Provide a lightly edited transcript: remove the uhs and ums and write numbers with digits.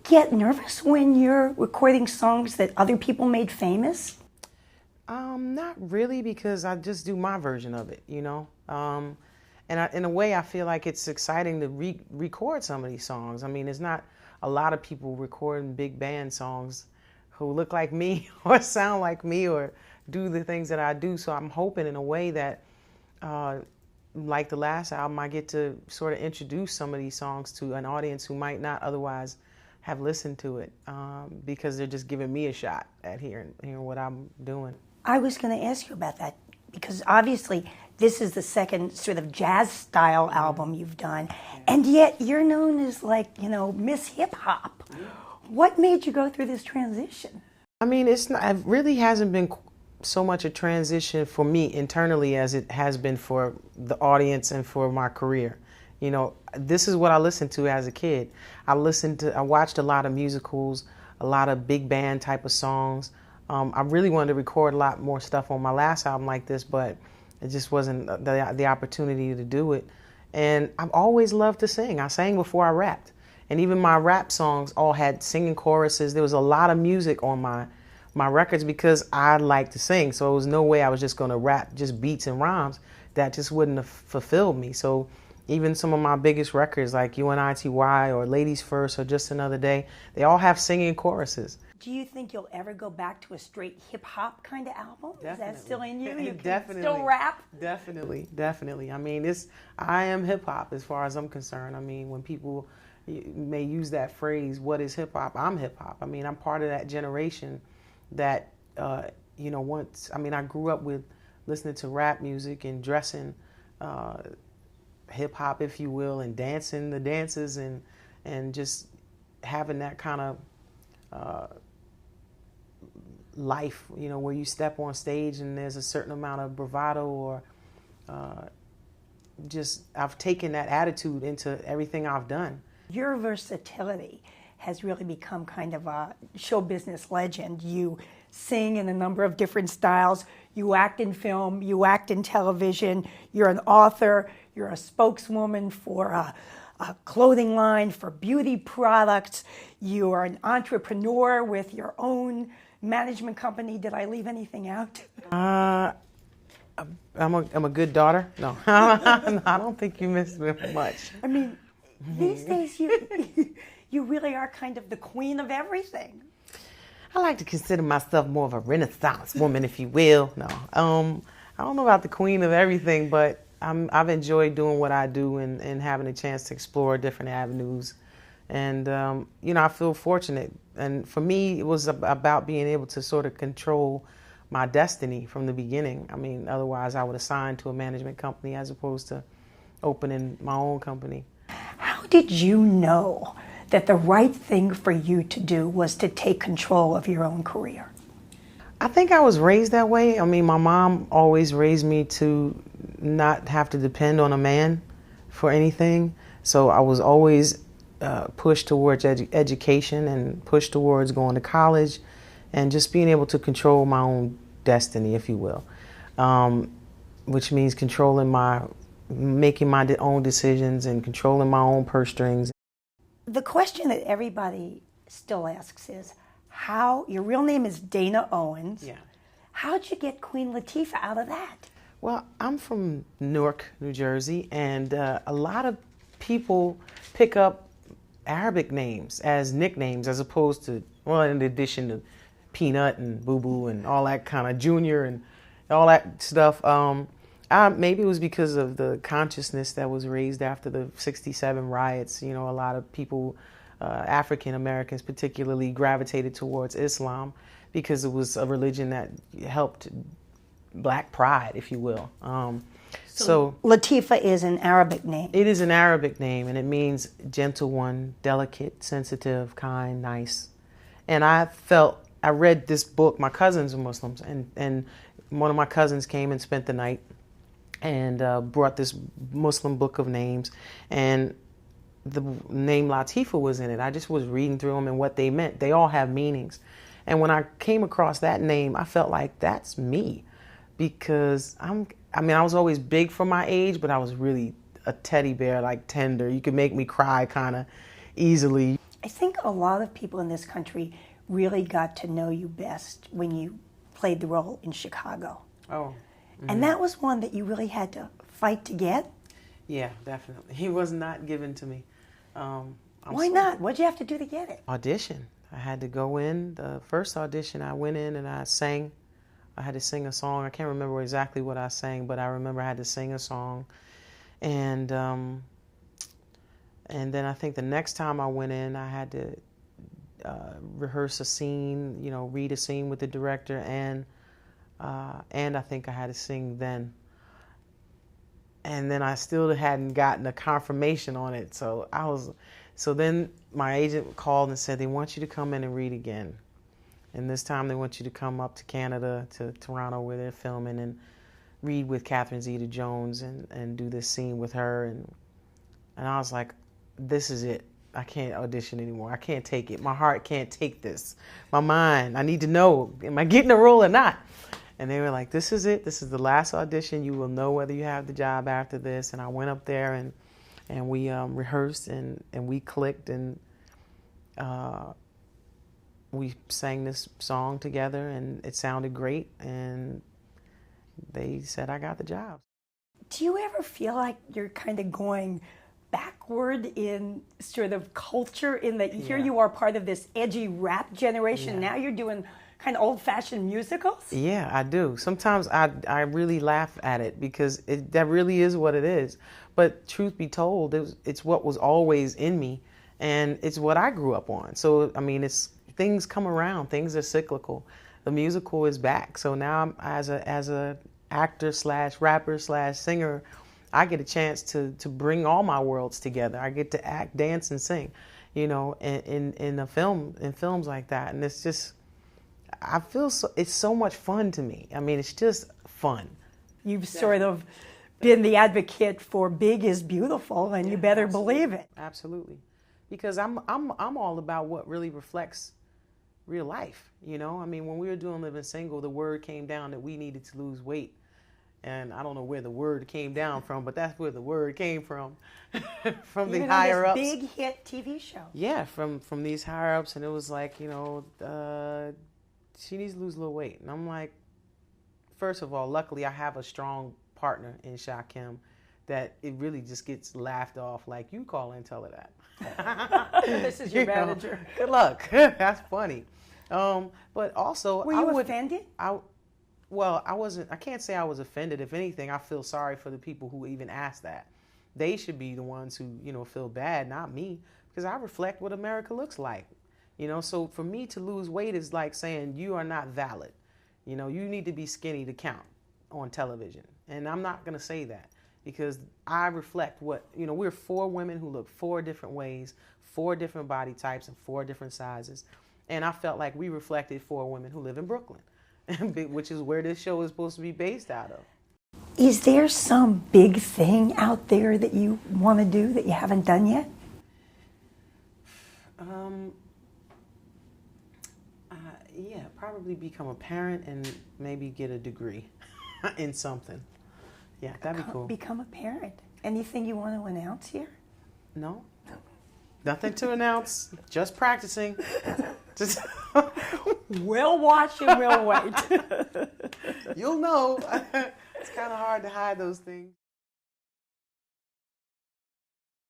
get nervous when you're recording songs that other people made famous? Not really, because I just do my version of it, And in a way, I feel like it's exciting to record some of these songs. I mean, there's not a lot of people recording big band songs who look like me or sound like me or do the things that I do. So I'm hoping in a way that, like the last album, I get to sort of introduce some of these songs to an audience who might not otherwise have listened to it, because they're just giving me a shot at hearing what I'm doing. I was going to ask you about that, because obviously this is the second sort of jazz style album you've done, and yet you're known as Miss Hip Hop. What made you go through this transition? I mean, it really hasn't been so much a transition for me internally as it has been for the audience and for my career. This is what I listened to as a kid. I watched a lot of musicals, a lot of big band type of songs. I really wanted to record a lot more stuff on my last album like this, but it just wasn't the opportunity to do it. And I've always loved to sing. I sang before I rapped. And even my rap songs all had singing choruses. There was a lot of music on my records because I like to sing. So it was no way I was just going to rap just beats and rhymes. That just wouldn't have fulfilled me. So even some of my biggest records like UNITY or Ladies First or Just Another Day, they all have singing choruses. Do you think you'll ever go back to a straight hip-hop kind of album? Definitely. Is that still in you? You can Definitely. still rap? Definitely. I mean, I am hip-hop as far as I'm concerned. I mean, when people may use that phrase, what is hip-hop? I'm hip-hop. I mean, I'm part of that generation that, I grew up with listening to rap music and dressing hip-hop, if you will, and dancing the dances and just having that kind of life, where you step on stage and there's a certain amount of bravado or I've taken that attitude into everything I've done. Your versatility has really become kind of a show business legend. You sing in a number of different styles. You act in film, you act in television, you're an author, you're a spokeswoman for a clothing line, for beauty products. You are an entrepreneur with your own management company. Did I leave anything out? I'm a good daughter. No, I don't think you missed much. I mean, these days you really are kind of the queen of everything. I like to consider myself more of a Renaissance woman, if you will. No, I don't know about the queen of everything, but I've enjoyed doing what I do and having a chance to explore different avenues. And, I feel fortunate. And for me, it was about being able to sort of control my destiny from the beginning. I mean, otherwise I would have signed to a management company as opposed to opening my own company. How did you know that the right thing for you to do was to take control of your own career? I think I was raised that way. I mean, my mom always raised me to not have to depend on a man for anything. So I was always pushed towards education and pushed towards going to college and just being able to control my own destiny, if you will, which means making my own decisions and controlling my own purse strings. The question that everybody still asks is, your real name is Dana Owens. Yeah. How'd you get Queen Latifah out of that? Well, I'm from Newark, New Jersey, and a lot of people pick up Arabic names as nicknames as opposed to, in addition to Peanut and Boo Boo and all that kind of Junior and all that stuff. Maybe it was because of the consciousness that was raised after the '67 riots. A lot of people, African Americans particularly, gravitated towards Islam because it was a religion that helped black pride, if you will. So Latifah is an Arabic name. It is an Arabic name, and it means gentle one, delicate, sensitive, kind, nice. And I read this book. My cousins are Muslims, and one of my cousins came and spent the night and brought this Muslim book of names, and the name Latifah was in it. I just was reading through them and what they meant. They all have meanings. And when I came across that name, I felt like that's me, because I was always big for my age, but I was really a teddy bear, like tender. You could make me cry kind of easily. I think a lot of people in this country really got to know you best when you played the role in Chicago. Oh. And that was one that you really had to fight to get. Yeah, definitely. He was not given to me. Why not? What'd you have to do to get it? Audition. I had to go in. The first audition, I went in and I sang. I had to sing a song. I can't remember exactly what I sang, but I remember I had to sing a song. And then I think the next time I went in, I had to rehearse a scene, you know, read a scene with the director, and I think I had to sing then. And then I still hadn't gotten a confirmation on it. So then my agent called and said, they want you to come in and read again. And this time they want you to come up to Canada, to Toronto, where they're filming, and read with Catherine Zeta-Jones and do this scene with her. And I was like, this is it. I can't audition anymore. I can't take it. My heart can't take this. My mind, I need to know, am I getting a role or not? And they were like, this is it. This is the last audition. You will know whether you have the job after this. And I went up there and we rehearsed and we clicked, and we sang this song together, and it sounded great. And they said I got the job. Do you ever feel like you're kind of going backward in sort of culture, in that here you are part of this edgy rap generation, now you're doing kind of old-fashioned musicals? Yeah, I do. Sometimes I really laugh at it, because that really is what it is. But truth be told, it's what was always in me, and it's what I grew up on. So, I mean, things come around. Things are cyclical. The musical is back. So now as a actor / rapper / singer, I get a chance to bring all my worlds together. I get to act, dance, and sing, you know, in films like that. And it's just, I feel it's so much fun to me. I mean, it's just fun. You've sort of been the advocate for big is beautiful, and you better believe it. Absolutely, because I'm all about what really reflects real life. You know, I mean, when we were doing Living Single, the word came down that we needed to lose weight. And I don't know where the word came down from, but that's where the word came from, from the higher ups. Big hit TV show. Yeah, from these higher ups, and it was like, you know, she needs to lose a little weight. And I'm like, first of all, luckily I have a strong partner in Shakim that it really just gets laughed off, like, you call and tell her that. This is your manager. Good luck. That's funny. But also, were you offended? Well, I wasn't. I can't say I was offended. If anything, I feel sorry for the people who even asked that. They should be the ones who, you know, feel bad, not me, because I reflect what America looks like. You know, so for me to lose weight is like saying you are not valid. You know, you need to be skinny to count on television. And I'm not going to say that, because I reflect what, you know, we're 4 women who look 4 different ways, 4 different body types, and 4 different sizes. And I felt like we reflected 4 women who live in Brooklyn, which is where this show is supposed to be based out of. Is there some big thing out there that you want to do that you haven't done yet? Yeah, probably become a parent and maybe get a degree in something. Yeah, that'd be cool. Become a parent. Anything you want to announce here? No. Nothing to announce. Just practicing. Just We'll watch and we'll wait. You'll know. It's kind of hard to hide those things.